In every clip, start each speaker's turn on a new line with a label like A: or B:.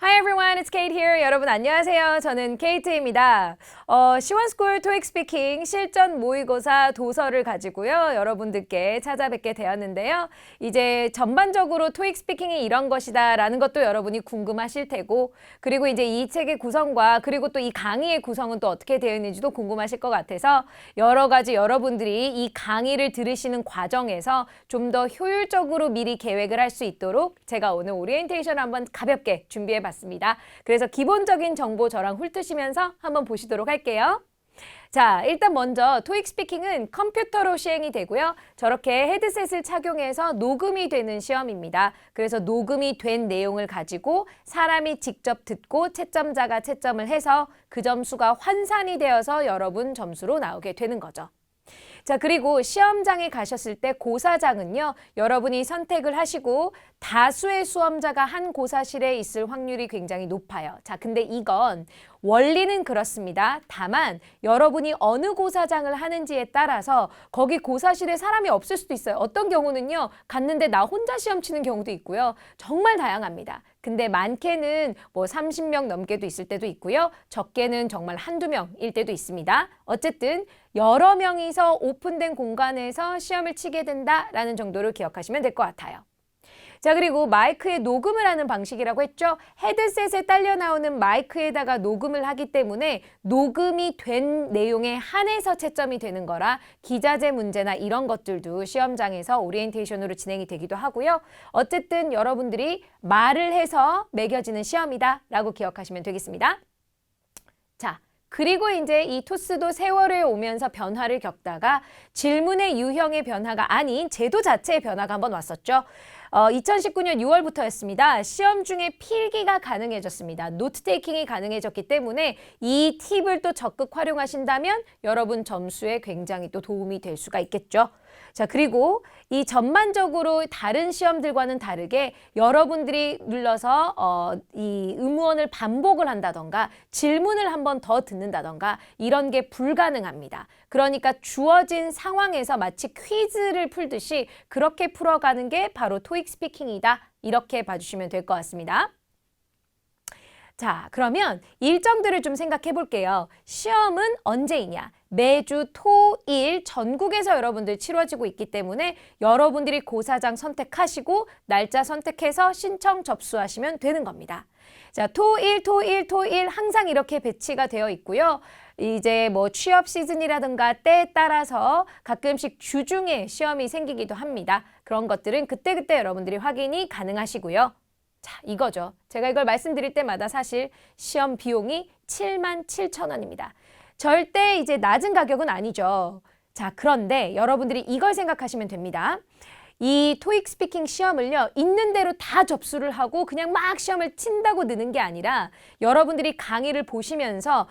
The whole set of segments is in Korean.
A: Hi everyone, it's Kate here. 여러분 안녕하세요. 저는 케이트입니다. 시원스쿨 토익 스피킹 실전 모의고사 도서를 가지고요. 여러분들께 찾아뵙게 되었는데요. 이제 전반적으로 토익 스피킹이 이런 것이다 라는 것도 여러분이 궁금하실 테고, 그리고 이제 이 책의 구성과 그리고 또 이 강의의 구성은 또 어떻게 되어 있는지도 궁금하실 것 같아서 여러 가지 여러분들이 이 강의를 들으시는 과정에서 좀 더 효율적으로 미리 계획을 할 수 있도록 제가 오늘 오리엔테이션을 한번 가볍게 준비해 봤습니다. 그래서 기본적인 정보 저랑 훑으시면서 한번 보시도록 할게요. 자, 일단 먼저 토익 스피킹은 컴퓨터로 시행이 되고요. 저렇게 헤드셋을 착용해서 녹음이 되는 시험입니다. 그래서 녹음이 된 내용을 가지고 사람이 직접 듣고 채점자가 채점을 해서 그 점수가 환산이 되어서 여러분 점수로 나오게 되는 거죠. 자, 그리고 시험장에 가셨을 때 고사장은요, 여러분이 선택을 하시고 다수의 수험자가 한 고사실에 있을 확률이 굉장히 높아요. 자, 근데 이건 원리는 그렇습니다. 다만 여러분이 어느 고사장을 하는지에 따라서 거기 고사실에 사람이 없을 수도 있어요. 어떤 경우는요, 갔는데 나 혼자 시험 치는 경우도 있고요. 정말 다양합니다. 근데 많게는 뭐 30명 넘게도 있을 때도 있고요. 적게는 정말 한두 명일 때도 있습니다. 어쨌든 여러 명이서 오픈된 공간에서 시험을 치게 된다라는 정도를 기억하시면 될 것 같아요. 자, 그리고 마이크에 녹음을 하는 방식이라고 했죠. 헤드셋에 딸려 나오는 마이크에다가 녹음을 하기 때문에 녹음이 된 내용에 한해서 채점이 되는 거라 기자재 문제나 이런 것들도 시험장에서 오리엔테이션으로 진행이 되기도 하고요. 어쨌든 여러분들이 말을 해서 매겨지는 시험이다 라고 기억하시면 되겠습니다. 자, 그리고 이제 이 토스도 세월에 오면서 변화를 겪다가 질문의 유형의 변화가 아닌 제도 자체의 변화가 한번 왔었죠. 2019년 6월부터였습니다. 시험 중에 필기가 가능해졌습니다. 노트 테이킹이 가능해졌기 때문에 이 팁을 또 적극 활용하신다면 여러분 점수에 굉장히 또 도움이 될 수가 있겠죠. 자, 그리고 이 전반적으로 다른 시험들과는 다르게 여러분들이 눌러서 이 의무원을 반복을 한다던가 질문을 한 번 더 듣는다던가 이런 게 불가능합니다. 그러니까 주어진 상황에서 마치 퀴즈를 풀듯이 그렇게 풀어가는 게 바로 토익 스피킹이다. 이렇게 봐주시면 될 것 같습니다. 자, 그러면 일정들을 좀 생각해 볼게요. 시험은 언제이냐? 매주 토, 일 전국에서 여러분들 치러지고 있기 때문에 여러분들이 고사장 선택하시고 날짜 선택해서 신청 접수하시면 되는 겁니다. 자, 토, 일 항상 이렇게 배치가 되어 있고요. 이제 뭐 취업 시즌이라든가 때에 따라서 가끔씩 주중에 시험이 생기기도 합니다. 그런 것들은 그때그때 여러분들이 확인이 가능하시고요. 자, 이거죠. 제가 이걸 말씀드릴 때마다 사실 시험 비용이 77,000원입니다. 절대 이제 낮은 가격은 아니죠. 자, 그런데 여러분들이 이걸 생각하시면 됩니다. 이 토익 스피킹 시험을요, 있는 대로 다 접수를 하고 그냥 막 시험을 친다고 느는 게 아니라 여러분들이 강의를 보시면서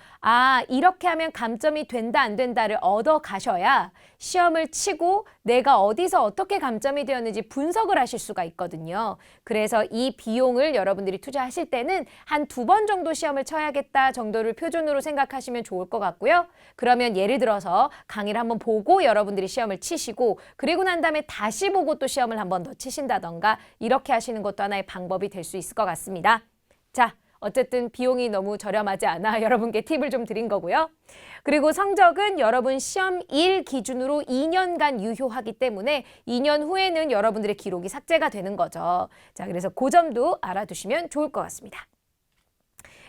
A: 이렇게 하면 감점이 된다 안 된다를 얻어 가셔야 시험을 치고 내가 어디서 어떻게 감점이 되었는지 분석을 하실 수가 있거든요. 그래서 이 비용을 여러분들이 투자하실 때는 한 2번 정도 시험을 쳐야겠다 정도를 표준으로 생각하시면 좋을 것 같고요. 그러면 예를 들어서 강의를 한번 보고 여러분들이 시험을 치시고 그리고 난 다음에 다시 보고 또 시험을 한 번 더 치신다던가 이렇게 하시는 것도 하나의 방법이 될 수 있을 것 같습니다. 자, 어쨌든 비용이 너무 저렴하지 않아 여러분께 팁을 좀 드린 거고요. 그리고 성적은 여러분 시험일 기준으로 2년간 유효하기 때문에 2년 후에는 여러분들의 기록이 삭제가 되는 거죠. 자, 그래서 그 점도 알아두시면 좋을 것 같습니다.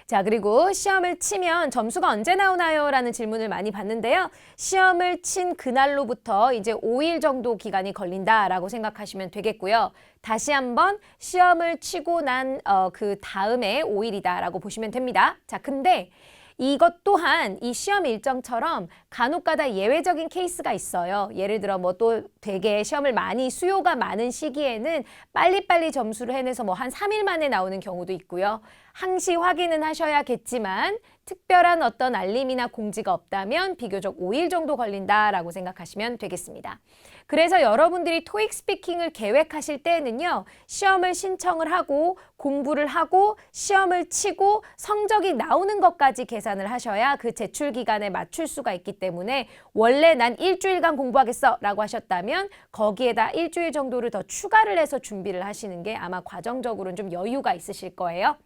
A: 자, 그리고 시험을 치면 점수가 언제 나오나요? 라는 질문을 많이 받는데요. 시험을 친 그날로부터 이제 5일 정도 기간이 걸린다라고 생각하시면 되겠고요. 다시 한번 시험을 치고 난 그 다음에 5일이다라고 보시면 됩니다. 자, 근데 이것 또한 이 시험 일정처럼 간혹가다 예외적인 케이스가 있어요. 예를 들어 뭐 또 되게 시험을 많이 수요가 많은 시기에는 빨리빨리 점수를 해내서 뭐 한 3일 만에 나오는 경우도 있고요. 항시 확인은 하셔야겠지만 특별한 어떤 알림이나 공지가 없다면 비교적 5일 정도 걸린다라고 생각하시면 되겠습니다. 그래서 여러분들이 토익 스피킹을 계획하실 때에는요, 시험을 신청을 하고 공부를 하고 시험을 치고 성적이 나오는 것까지 계산을 하셔야 그 제출 기간에 맞출 수가 있기 때문에 원래 난 일주일간 공부하겠어 라고 하셨다면 거기에다 일주일 정도를 더 추가를 해서 준비를 하시는 게 아마 과정적으로는 좀 여유가 있으실 거예요.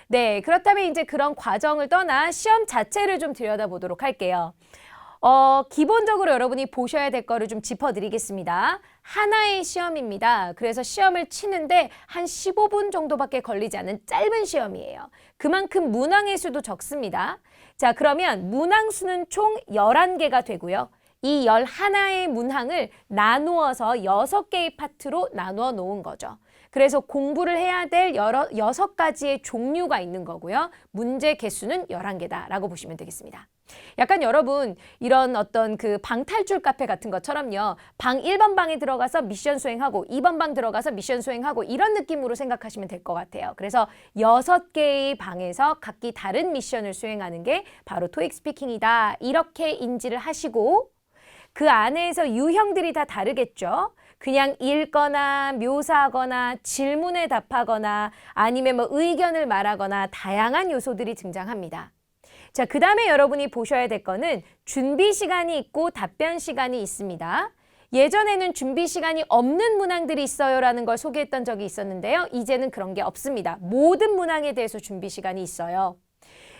A: 네, 그렇다면 이제 그런 과정을 떠나 시험 자체를 좀 들여다보도록 할게요. 기본적으로 여러분이 보셔야 될 거를 좀 짚어드리겠습니다. 하나의 시험입니다. 그래서 시험을 치는데 한 15분 정도밖에 걸리지 않은 짧은 시험이에요. 그만큼 문항의 수도 적습니다. 자, 그러면 문항수는 총 11개가 되고요. 이 11개의 문항을 나누어서 6개의 파트로 나누어 놓은 거죠. 그래서 공부를 해야 될 6가지의 종류가 있는 거고요. 문제 개수는 11개다라고 보시면 되겠습니다. 약간 여러분 이런 어떤 그 방탈출 카페 같은 것처럼요. 방 1번 방에 들어가서 미션 수행하고 2번 방 들어가서 미션 수행하고 이런 느낌으로 생각하시면 될 것 같아요. 그래서 6개의 방에서 각기 다른 미션을 수행하는 게 바로 토익 스피킹이다. 이렇게 인지를 하시고 그 안에서 유형들이 다 다르겠죠. 그냥 읽거나 묘사하거나 질문에 답하거나 아니면 뭐 의견을 말하거나 다양한 요소들이 등장합니다. 자, 그 다음에 여러분이 보셔야 될 거는 준비 시간이 있고 답변 시간이 있습니다. 예전에는 준비 시간이 없는 문항들이 있어요라는 걸 소개했던 적이 있었는데요. 이제는 그런 게 없습니다. 모든 문항에 대해서 준비 시간이 있어요.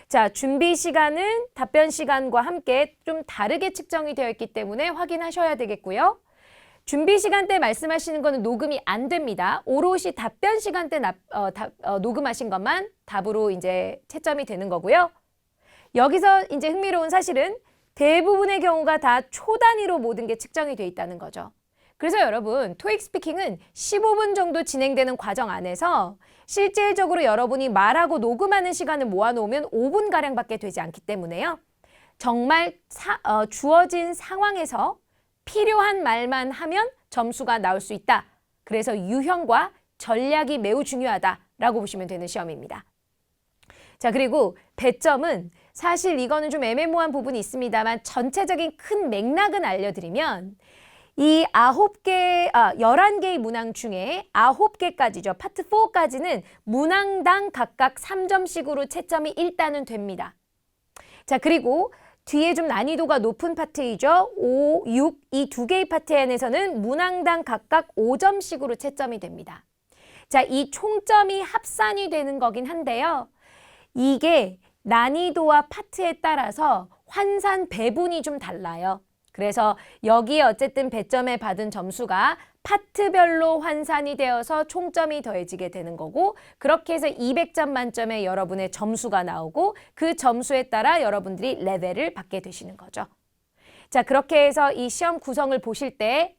A: 자, 준비 시간은 답변 시간과 함께 좀 다르게 측정이 되어 있기 때문에 확인하셔야 되겠고요. 준비 시간대 말씀하시는 거는 녹음이 안 됩니다. 오롯이 답변 시간대 녹음하신 것만 답으로 이제 채점이 되는 거고요. 여기서 이제 흥미로운 사실은 대부분의 경우가 다 초 단위로 모든 게 측정이 돼 있다는 거죠. 그래서 여러분 토익 스피킹은 15분 정도 진행되는 과정 안에서 실질적으로 여러분이 말하고 녹음하는 시간을 모아놓으면 5분가량밖에 되지 않기 때문에요. 정말 주어진 상황에서 필요한 말만 하면 점수가 나올 수 있다. 그래서 유형과 전략이 매우 중요하다라고 보시면 되는 시험입니다. 자, 그리고 배점은 사실 이거는 좀 애매모호한 부분이 있습니다만 전체적인 큰 맥락은 알려드리면 이 11개의 문항 중에 9개까지죠. 파트 4까지는 문항당 각각 3점씩으로 채점이 일단은 됩니다. 자, 그리고 뒤에 좀 난이도가 높은 파트이죠. 5, 6, 이 2개의 파트 안에서는 문항당 각각 5점씩으로 채점이 됩니다. 자, 이 총점이 합산이 되는 거긴 한데요. 이게 난이도와 파트에 따라서 환산 배분이 좀 달라요. 그래서 여기에 어쨌든 배점에 받은 점수가 파트별로 환산이 되어서 총점이 더해지게 되는 거고 그렇게 해서 200점 만점에 여러분의 점수가 나오고 그 점수에 따라 여러분들이 레벨을 받게 되시는 거죠. 자, 그렇게 해서 이 시험 구성을 보실 때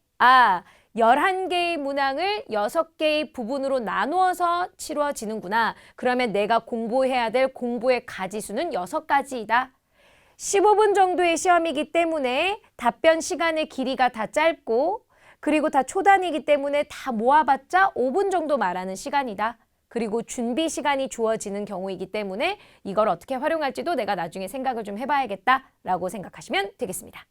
A: 11개의 문항을 6개의 부분으로 나누어서 치루어지는구나. 그러면 내가 공부해야 될 공부의 가지수는 6가지이다. 15분 정도의 시험이기 때문에 답변 시간의 길이가 다 짧고 그리고 다 초단이기 때문에 다 모아봤자 5분 정도 말하는 시간이다. 그리고 준비 시간이 주어지는 경우이기 때문에 이걸 어떻게 활용할지도 내가 나중에 생각을 좀 해봐야겠다라고 생각하시면 되겠습니다.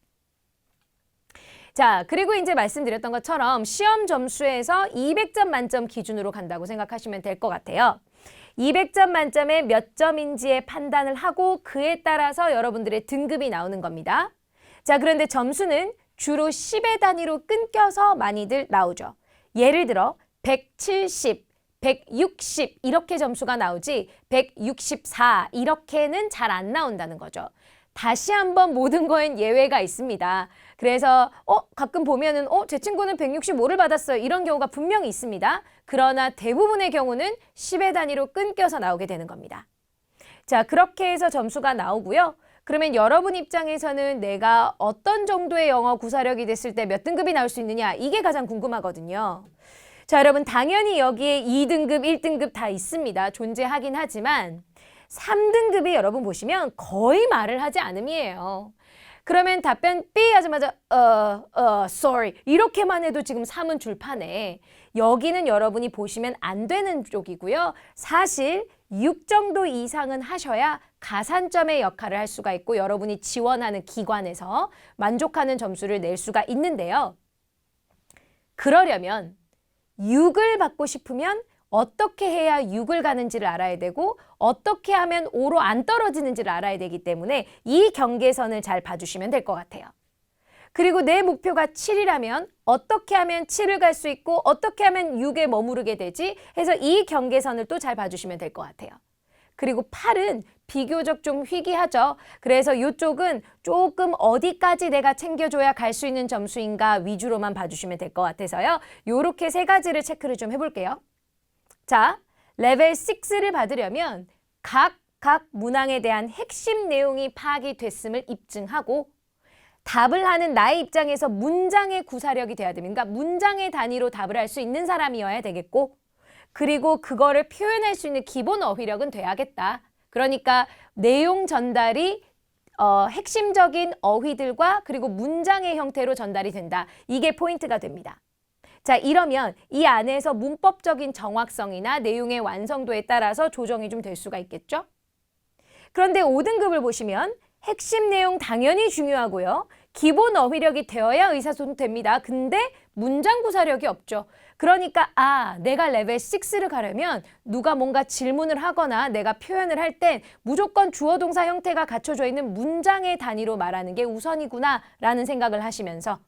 A: 자, 그리고 이제 말씀드렸던 것처럼 시험 점수에서 200점 만점 기준으로 간다고 생각하시면 될 것 같아요. 200점 만점에 몇 점인지에 판단을 하고 그에 따라서 여러분들의 등급이 나오는 겁니다. 자, 그런데 점수는 주로 10의 단위로 끊겨서 많이들 나오죠. 예를 들어 170, 160 이렇게 점수가 나오지 164 이렇게는 잘 안 나온다는 거죠. 다시 한번 모든 거엔 예외가 있습니다. 그래서 가끔 보면은 제 친구는 165를 받았어요. 이런 경우가 분명히 있습니다. 그러나 대부분의 경우는 10의 단위로 끊겨서 나오게 되는 겁니다. 자, 그렇게 해서 점수가 나오고요. 그러면 여러분 입장에서는 내가 어떤 정도의 영어 구사력이 됐을 때 몇 등급이 나올 수 있느냐 이게 가장 궁금하거든요. 자, 여러분 당연히 여기에 2등급, 1등급 다 있습니다. 존재하긴 하지만 3등급이 여러분 보시면 거의 말을 하지 않음이에요. 그러면 답변 B 하자마자 sorry 이렇게만 해도 지금 3은 줄파네. 여기는 여러분이 보시면 안 되는 쪽이고요. 사실 6 정도 이상은 하셔야 가산점의 역할을 할 수가 있고 여러분이 지원하는 기관에서 만족하는 점수를 낼 수가 있는데요. 그러려면 6을 받고 싶으면 어떻게 해야 6을 가는지를 알아야 되고 어떻게 하면 5로 안 떨어지는지를 알아야 되기 때문에 이 경계선을 잘 봐주시면 될 것 같아요. 그리고 내 목표가 7이라면 어떻게 하면 7을 갈 수 있고 어떻게 하면 6에 머무르게 되지 해서 이 경계선을 또 잘 봐주시면 될 것 같아요. 그리고 8은 비교적 좀 희귀하죠. 그래서 이쪽은 조금 어디까지 내가 챙겨줘야 갈 수 있는 점수인가 위주로만 봐주시면 될 것 같아서요. 요렇게 세 가지를 체크를 좀 해볼게요. 자, 레벨 6를 받으려면 각 문항에 대한 핵심 내용이 파악이 됐음을 입증하고 답을 하는 나의 입장에서 문장의 구사력이 돼야 됩니다. 그러니까 문장의 단위로 답을 할 수 있는 사람이어야 되겠고 그리고 그거를 표현할 수 있는 기본 어휘력은 돼야겠다. 그러니까 내용 전달이 핵심적인 어휘들과 그리고 문장의 형태로 전달이 된다. 이게 포인트가 됩니다. 자, 이러면 이 안에서 문법적인 정확성이나 내용의 완성도에 따라서 조정이 좀 될 수가 있겠죠? 그런데 5등급을 보시면 핵심 내용 당연히 중요하고요. 기본 어휘력이 되어야 의사소통됩니다. 근데 문장 구사력이 없죠. 그러니까 내가 레벨 6를 가려면 누가 뭔가 질문을 하거나 내가 표현을 할 땐 무조건 주어 동사 형태가 갖춰져 있는 문장의 단위로 말하는 게 우선이구나 라는 생각을 하시면서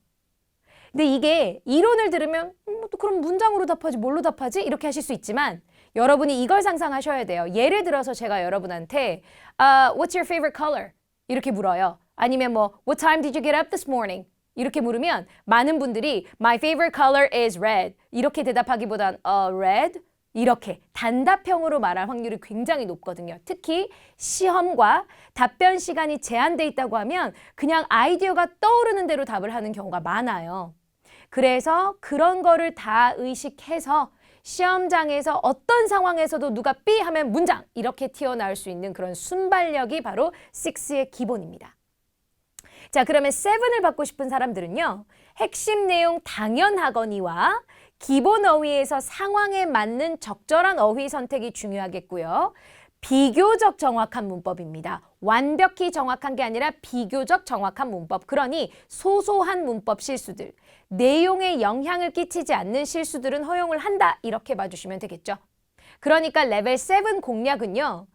A: 근데 이게 이론을 들으면 그럼 문장으로 답하지 뭘로 답하지? 이렇게 하실 수 있지만 여러분이 이걸 상상하셔야 돼요. 예를 들어서 제가 여러분한테 What's your favorite color? 이렇게 물어요. 아니면 What time did you get up this morning? 이렇게 물으면 많은 분들이 My favorite color is red. 이렇게 대답하기보단 red? 이렇게 단답형으로 말할 확률이 굉장히 높거든요. 특히 시험과 답변 시간이 제한돼 있다고 하면 그냥 아이디어가 떠오르는 대로 답을 하는 경우가 많아요. 그래서 그런 거를 다 의식해서 시험장에서 어떤 상황에서도 누가 삐 하면 문장 이렇게 튀어나올 수 있는 그런 순발력이 바로 6의 기본입니다. 자, 그러면 7을 받고 싶은 사람들은요. 핵심 내용 당연하거니와 기본 어휘에서 상황에 맞는 적절한 어휘 선택이 중요하겠고요. 비교적 정확한 문법입니다. 완벽히 정확한 게 아니라 비교적 정확한 문법. 그러니 소소한 문법 실수들, 내용에 영향을 끼치지 않는 실수들은 허용을 한다. 이렇게 봐주시면 되겠죠. 그러니까 레벨 7 공략은요.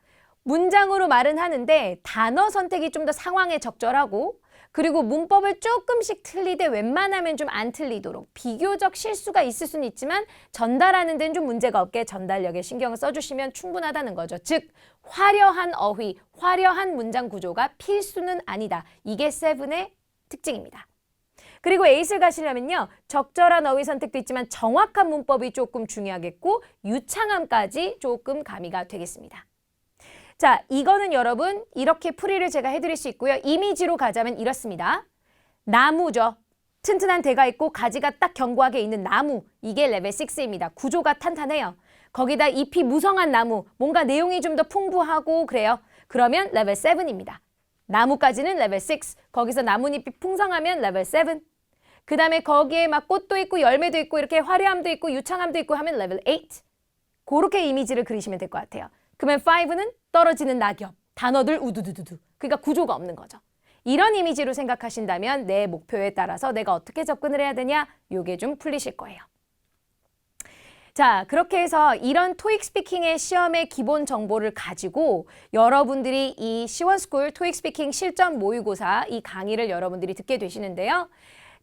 A: 문장으로 말은 하는데 단어 선택이 좀 더 상황에 적절하고 그리고 문법을 조금씩 틀리되 웬만하면 좀 안 틀리도록 비교적 실수가 있을 수는 있지만 전달하는 데는 좀 문제가 없게 전달력에 신경을 써주시면 충분하다는 거죠. 즉 화려한 어휘, 화려한 문장 구조가 필수는 아니다. 이게 7의 특징입니다. 그리고 8을 가시려면요. 적절한 어휘 선택도 있지만 정확한 문법이 조금 중요하겠고 유창함까지 조금 가미가 되겠습니다. 자, 이거는 여러분 이렇게 풀이를 제가 해드릴 수 있고요. 이미지로 가자면 이렇습니다. 나무죠. 튼튼한 대가 있고 가지가 딱 견고하게 있는 나무. 이게 레벨 6입니다. 구조가 탄탄해요. 거기다 잎이 무성한 나무. 뭔가 내용이 좀 더 풍부하고 그래요. 그러면 레벨 7입니다. 나무까지는 레벨 6. 거기서 나뭇잎이 풍성하면 레벨 7. 그 다음에 거기에 막 꽃도 있고 열매도 있고 이렇게 화려함도 있고 유창함도 있고 하면 레벨 8. 그렇게 이미지를 그리시면 될 것 같아요. 그러면 5는 떨어지는 낙엽, 단어들 우두두두두. 그러니까 구조가 없는 거죠. 이런 이미지로 생각하신다면 내 목표에 따라서 내가 어떻게 접근을 해야 되냐? 요게 좀 풀리실 거예요. 자, 그렇게 해서 이런 토익 스피킹의 시험의 기본 정보를 가지고 여러분들이 이 시원스쿨 토익 스피킹 실전 모의고사 이 강의를 여러분들이 듣게 되시는데요.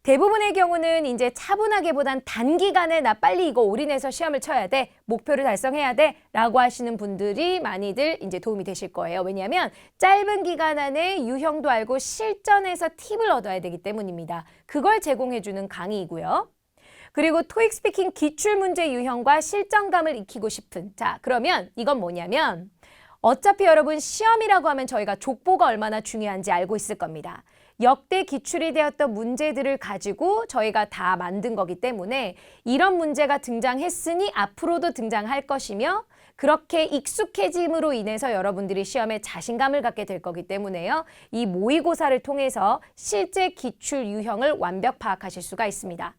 A: 대부분의 경우는 이제 차분하게보단 단기간에 나 빨리 이거 올인해서 시험을 쳐야 돼. 목표를 달성해야 돼. 라고 하시는 분들이 많이들 이제 도움이 되실 거예요. 왜냐하면 짧은 기간 안에 유형도 알고 실전에서 팁을 얻어야 되기 때문입니다. 그걸 제공해주는 강의이고요. 그리고 토익 스피킹 기출문제 유형과 실전감을 익히고 싶은. 자, 그러면 이건 뭐냐면 어차피 여러분 시험이라고 하면 저희가 족보가 얼마나 중요한지 알고 있을 겁니다. 역대 기출이 되었던 문제들을 가지고 저희가 다 만든 거기 때문에 이런 문제가 등장했으니 앞으로도 등장할 것이며 그렇게 익숙해짐으로 인해서 여러분들이 시험에 자신감을 갖게 될 거기 때문에요. 이 모의고사를 통해서 실제 기출 유형을 완벽 파악하실 수가 있습니다.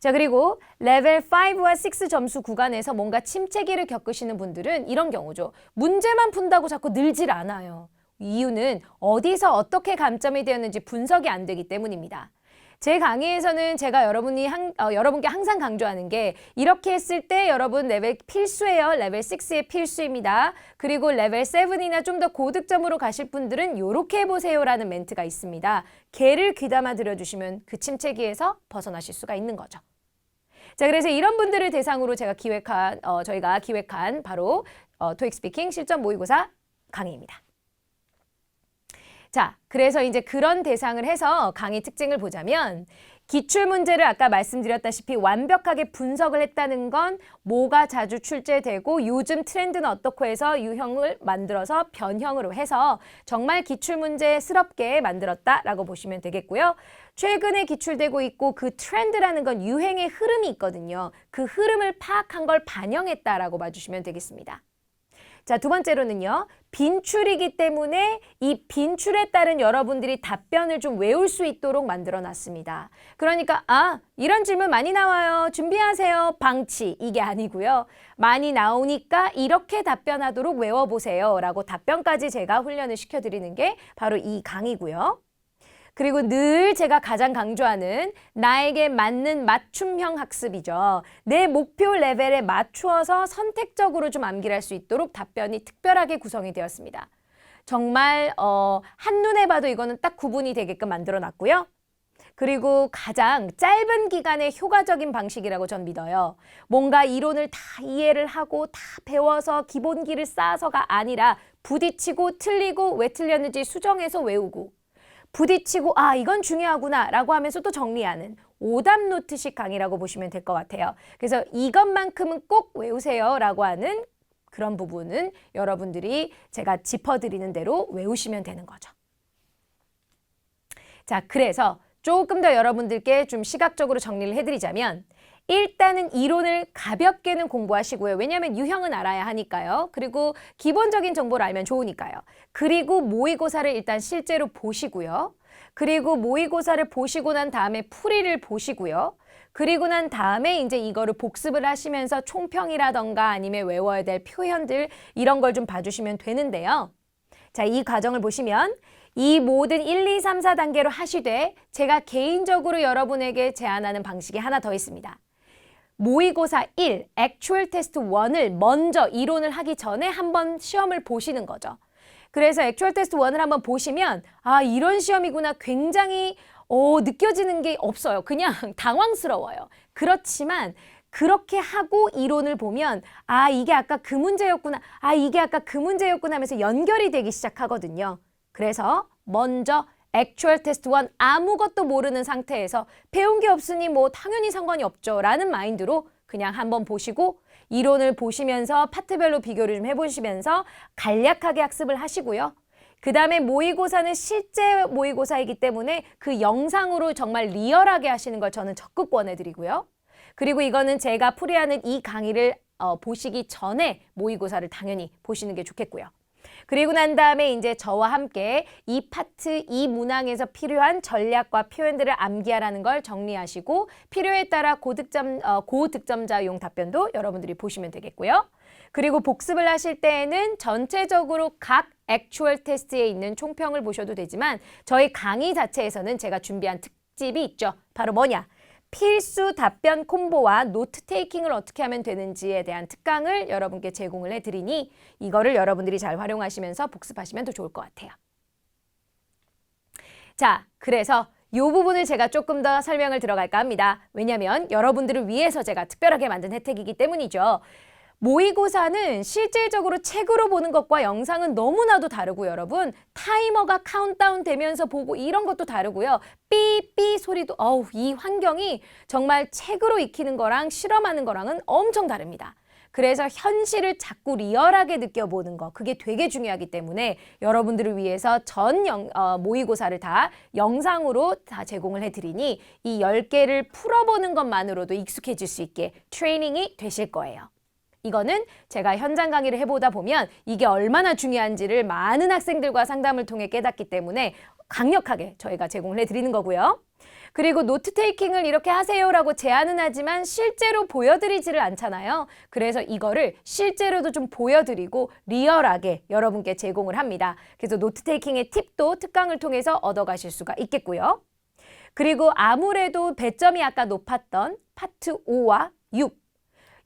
A: 자, 그리고 레벨 5와 6 점수 구간에서 뭔가 침체기를 겪으시는 분들은 이런 경우죠. 문제만 푼다고 자꾸 늘질 않아요. 이유는 어디서 어떻게 감점이 되었는지 분석이 안 되기 때문입니다. 제 강의에서는 제가 여러분께 항상 강조하는 게 이렇게 했을 때 여러분 레벨 필수예요. 레벨 6의 필수입니다. 그리고 레벨 7이나 좀 더 고득점으로 가실 분들은 이렇게 해보세요라는 멘트가 있습니다. 걔를 귀담아 들여주시면 그 침체기에서 벗어나실 수가 있는 거죠. 자, 그래서 이런 분들을 대상으로 저희가 기획한 바로 토익 스피킹 실전 모의고사 강의입니다. 자, 그래서 이제 그런 대상을 해서 강의 특징을 보자면 기출문제를 아까 말씀드렸다시피 완벽하게 분석을 했다는 건 뭐가 자주 출제되고 요즘 트렌드는 어떻고 해서 유형을 만들어서 변형으로 해서 정말 기출문제스럽게 만들었다라고 보시면 되겠고요. 최근에 기출되고 있고 그 트렌드라는 건 유행의 흐름이 있거든요. 그 흐름을 파악한 걸 반영했다라고 봐주시면 되겠습니다. 자, 두 번째로는요. 빈출이기 때문에 이 빈출에 따른 여러분들이 답변을 좀 외울 수 있도록 만들어 놨습니다. 그러니까 이런 질문 많이 나와요. 준비하세요. 방치. 이게 아니고요. 많이 나오니까 이렇게 답변하도록 외워보세요. 라고 답변까지 제가 훈련을 시켜드리는 게 바로 이 강의고요. 그리고 늘 제가 가장 강조하는 나에게 맞는 맞춤형 학습이죠. 내 목표 레벨에 맞추어서 선택적으로 좀 암기할 수 있도록 답변이 특별하게 구성이 되었습니다. 정말 한눈에 봐도 이거는 딱 구분이 되게끔 만들어 놨고요. 그리고 가장 짧은 기간에 효과적인 방식이라고 전 믿어요. 뭔가 이론을 다 이해를 하고 다 배워서 기본기를 쌓아서가 아니라 부딪히고 틀리고 왜 틀렸는지 수정해서 외우고 부딪히고 이건 중요하구나 라고 하면서 또 정리하는 오답 노트식 강의라고 보시면 될 것 같아요. 그래서 이것만큼은 꼭 외우세요 라고 하는 그런 부분은 여러분들이 제가 짚어드리는 대로 외우시면 되는 거죠. 자, 그래서 조금 더 여러분들께 좀 시각적으로 정리를 해드리자면 일단은 이론을 가볍게는 공부하시고요. 왜냐하면 유형은 알아야 하니까요. 그리고 기본적인 정보를 알면 좋으니까요. 그리고 모의고사를 일단 실제로 보시고요. 그리고 모의고사를 보시고 난 다음에 풀이를 보시고요. 그리고 난 다음에 이제 이거를 복습을 하시면서 총평이라던가 아니면 외워야 될 표현들 이런 걸 좀 봐주시면 되는데요. 자, 이 과정을 보시면 이 모든 1, 2, 3, 4단계로 하시되 제가 개인적으로 여러분에게 제안하는 방식이 하나 더 있습니다. 모의고사 1, 액추얼 테스트 1을 먼저 이론을 하기 전에 한번 시험을 보시는 거죠. 그래서 액추얼 테스트 1을 한번 보시면 이런 시험이구나 굉장히 느껴지는 게 없어요. 그냥 당황스러워요. 그렇지만 그렇게 하고 이론을 보면 이게 아까 그 문제였구나. 이게 아까 그 문제였구나 하면서 연결이 되기 시작하거든요. 그래서 먼저 액추얼 테스트 1 아무것도 모르는 상태에서 배운 게 없으니 뭐 당연히 상관이 없죠 라는 마인드로 그냥 한번 보시고 이론을 보시면서 파트별로 비교를 좀 해보시면서 간략하게 학습을 하시고요. 그 다음에 모의고사는 실제 모의고사이기 때문에 그 영상으로 정말 리얼하게 하시는 걸 저는 적극 권해드리고요. 그리고 이거는 제가 풀이하는 이 강의를 보시기 전에 모의고사를 당연히 보시는 게 좋겠고요. 그리고 난 다음에 이제 저와 함께 이 파트, 이 문항에서 필요한 전략과 표현들을 암기하라는 걸 정리하시고 필요에 따라 고득점자용 답변도 여러분들이 보시면 되겠고요. 그리고 복습을 하실 때에는 전체적으로 각 액추얼 테스트에 있는 총평을 보셔도 되지만 저희 강의 자체에서는 제가 준비한 특집이 있죠. 바로 뭐냐? 필수 답변 콤보와 노트 테이킹을 어떻게 하면 되는지에 대한 특강을 여러분께 제공을 해드리니 이거를 여러분들이 잘 활용하시면서 복습하시면 더 좋을 것 같아요. 자, 그래서 이 부분을 제가 조금 더 설명을 들어갈까 합니다. 왜냐하면 여러분들을 위해서 제가 특별하게 만든 혜택이기 때문이죠. 모의고사는 실질적으로 책으로 보는 것과 영상은 너무나도 다르고 여러분 타이머가 카운트다운 되면서 보고 이런 것도 다르고요. 삐삐 소리도 이 환경이 정말 책으로 익히는 거랑 실험하는 거랑은 엄청 다릅니다. 그래서 현실을 자꾸 리얼하게 느껴보는 거 그게 되게 중요하기 때문에 여러분들을 위해서 모의고사를 다 영상으로 다 제공을 해드리니 이 10개를 풀어보는 것만으로도 익숙해질 수 있게 트레이닝이 되실 거예요. 이거는 제가 현장 강의를 해보다 보면 이게 얼마나 중요한지를 많은 학생들과 상담을 통해 깨닫기 때문에 강력하게 저희가 제공을 해드리는 거고요. 그리고 노트 테이킹을 이렇게 하세요라고 제안은 하지만 실제로 보여드리지를 않잖아요. 그래서 이거를 실제로도 좀 보여드리고 리얼하게 여러분께 제공을 합니다. 그래서 노트 테이킹의 팁도 특강을 통해서 얻어가실 수가 있겠고요. 그리고 아무래도 배점이 아까 높았던 파트 5와 6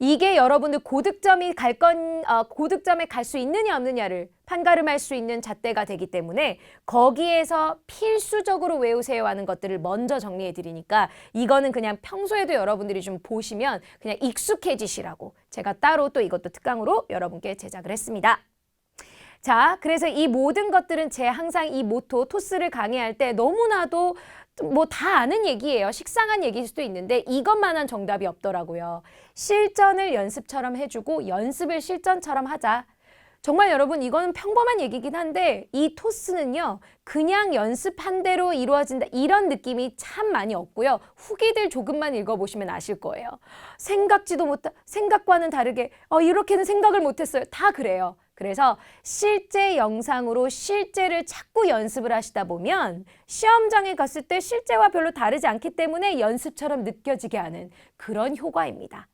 A: 이게 여러분들 고득점에 갈 수 있느냐 없느냐를 판가름할 수 있는 잣대가 되기 때문에 거기에서 필수적으로 외우세요 하는 것들을 먼저 정리해 드리니까 이거는 그냥 평소에도 여러분들이 좀 보시면 그냥 익숙해지시라고 제가 따로 또 이것도 특강으로 여러분께 제작을 했습니다. 자, 그래서 이 모든 것들은 제 항상 이 모토 토스를 강의할 때 너무나도 뭐 다 아는 얘기예요. 식상한 얘기일 수도 있는데 이것만한 정답이 없더라고요. 실전을 연습처럼 해주고 연습을 실전처럼 하자. 정말 여러분 이거는 평범한 얘기긴 한데 이 토스는요. 그냥 연습한 대로 이루어진다 이런 느낌이 참 많이 없고요. 후기들 조금만 읽어보시면 아실 거예요. 생각과는 다르게 이렇게는 생각을 못했어요. 다 그래요. 그래서 실제 영상으로 실제를 자꾸 연습을 하시다 보면 시험장에 갔을 때 실제와 별로 다르지 않기 때문에 연습처럼 느껴지게 하는 그런 효과입니다.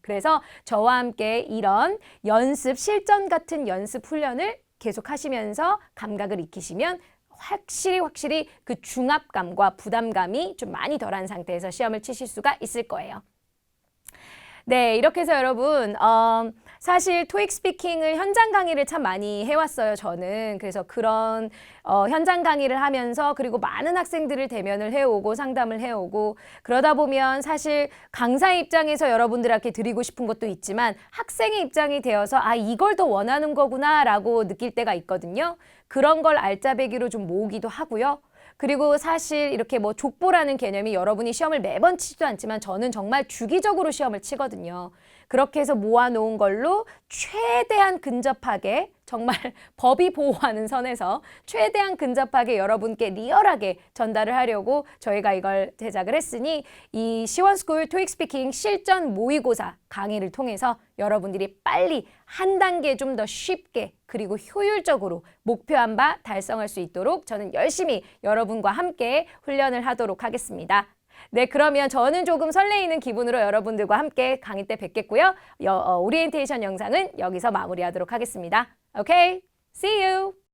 A: 그래서 저와 함께 이런 연습, 실전 같은 연습 훈련을 계속 하시면서 감각을 익히시면 확실히 그 중압감과 부담감이 좀 많이 덜한 상태에서 시험을 치실 수가 있을 거예요. 네, 이렇게 해서 여러분 사실 토익 스피킹을 현장 강의를 참 많이 해왔어요, 저는. 그래서 그런 현장 강의를 하면서 그리고 많은 학생들을 대면을 해오고 상담을 해오고 그러다 보면 사실 강사 입장에서 여러분들한테 드리고 싶은 것도 있지만 학생의 입장이 되어서 이걸 더 원하는 거구나 라고 느낄 때가 있거든요. 그런 걸 알짜배기로 좀 모으기도 하고요. 그리고 사실 이렇게 뭐 족보라는 개념이 여러분이 시험을 매번 치지도 않지만 저는 정말 주기적으로 시험을 치거든요. 그렇게 해서 모아놓은 걸로 최대한 근접하게 정말 법이 보호하는 선에서 최대한 근접하게 여러분께 리얼하게 전달을 하려고 저희가 이걸 제작을 했으니 이 시원스쿨 토익 스피킹 실전 모의고사 강의를 통해서 여러분들이 빨리 한 단계 좀 더 쉽게 그리고 효율적으로 목표한 바 달성할 수 있도록 저는 열심히 여러분과 함께 훈련을 하도록 하겠습니다. 네, 그러면 저는 조금 설레이는 기분으로 여러분들과 함께 강의 때 뵙겠고요. 오리엔테이션 영상은 여기서 마무리하도록 하겠습니다. 오케이, see you!